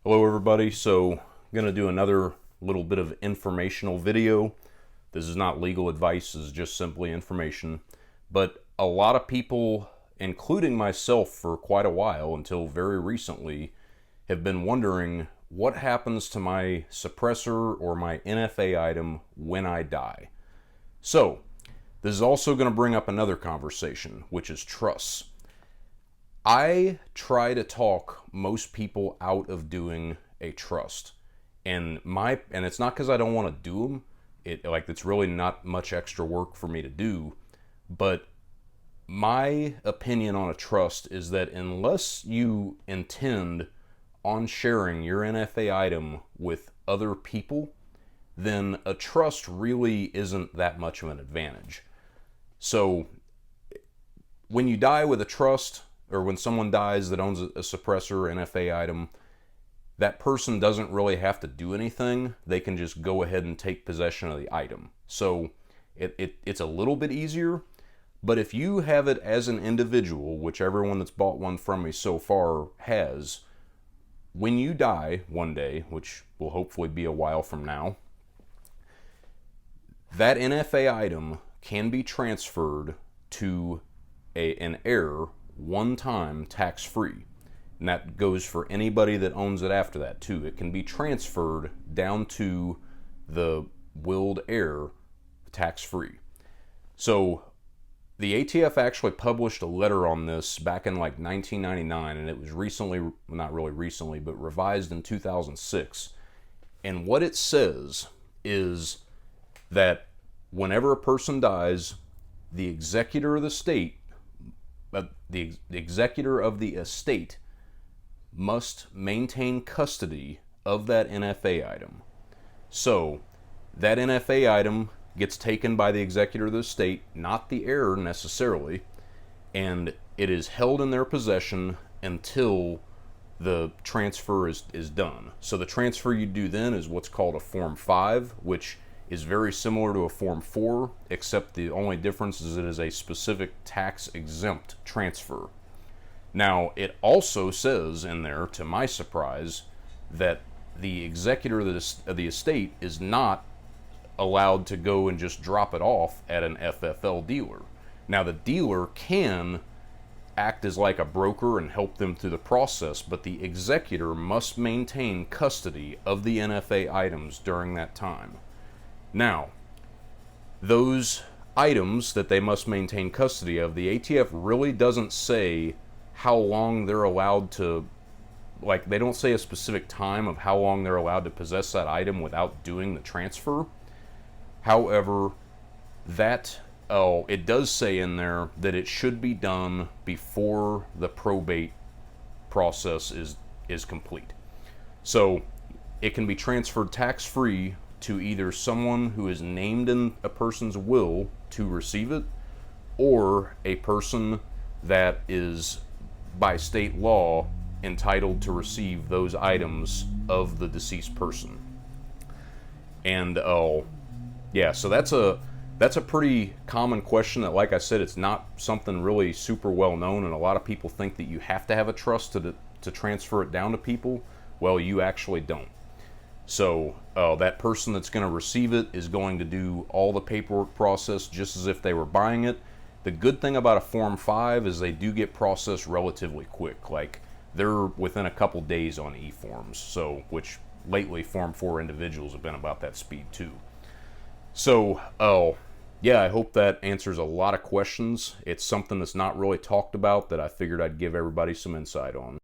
Hello everybody, so I'm going to do another little bit of informational video. This is not legal advice, this is just simply information. But a lot of people, including myself for quite a while until very recently, have been wondering what happens to my suppressor or my NFA item when I die. So, this is also going to bring up another conversation, which is trusts. I try to talk most people out of doing a trust, and it's not because I don't want to do them. It's really not much extra work for me to do, but my opinion on a trust is that unless you intend on sharing your NFA item with other people, then a trust really isn't that much of an advantage. So when you die with a trust, or when someone dies that owns a suppressor NFA item, that person doesn't really have to do anything. They can just go ahead and take possession of the item. So it's a little bit easier, but if you have it as an individual, which everyone that's bought one from me so far has, when you die one day, which will hopefully be a while from now, that NFA item can be transferred to an heir one time tax-free, and that goes for anybody that owns it after that too. It can be transferred down to the willed heir tax-free. So the ATF actually published a letter on this back in like 1999, and it was recently, not really recently, but revised in 2006. And what it says is that whenever a person dies, the executor of the state the executor of the estate must maintain custody of that NFA item. So that NFA item gets taken by the executor of the estate, not the heir necessarily, and it is held in their possession until the transfer is done. So the transfer you do then is what's called a Form 5, which is very similar to a Form 4, except the only difference is it is a specific tax-exempt transfer. Now, it also says in there, to my surprise, that the executor of the estate is not allowed to go and just drop it off at an FFL dealer. Now, the dealer can act as like a broker and help them through the process, but the executor must maintain custody of the NFA items during that time. Now, those items that they must maintain custody of, the ATF really doesn't say how long they're allowed to, like, they don't say a specific time of how long they're allowed to possess that item without doing the transfer. However, it does say in there that it should be done before the probate process is complete. So it can be transferred tax-free to either someone who is named in a person's will to receive it, or a person that is by state law entitled to receive those items of the deceased person. And yeah, so that's a pretty common question that, like I said, it's not something really super well known, and a lot of people think that you have to have a trust to transfer it down to people. Well, you actually don't. So that person that's going to receive it is going to do all the paperwork process just as if they were buying it. The good thing about a Form 5 is they do get processed relatively quick. Like, they're within a couple days on e-forms, so, which lately Form 4 individuals have been about that speed too. So, yeah, I hope that answers a lot of questions. It's something that's not really talked about that I figured I'd give everybody some insight on.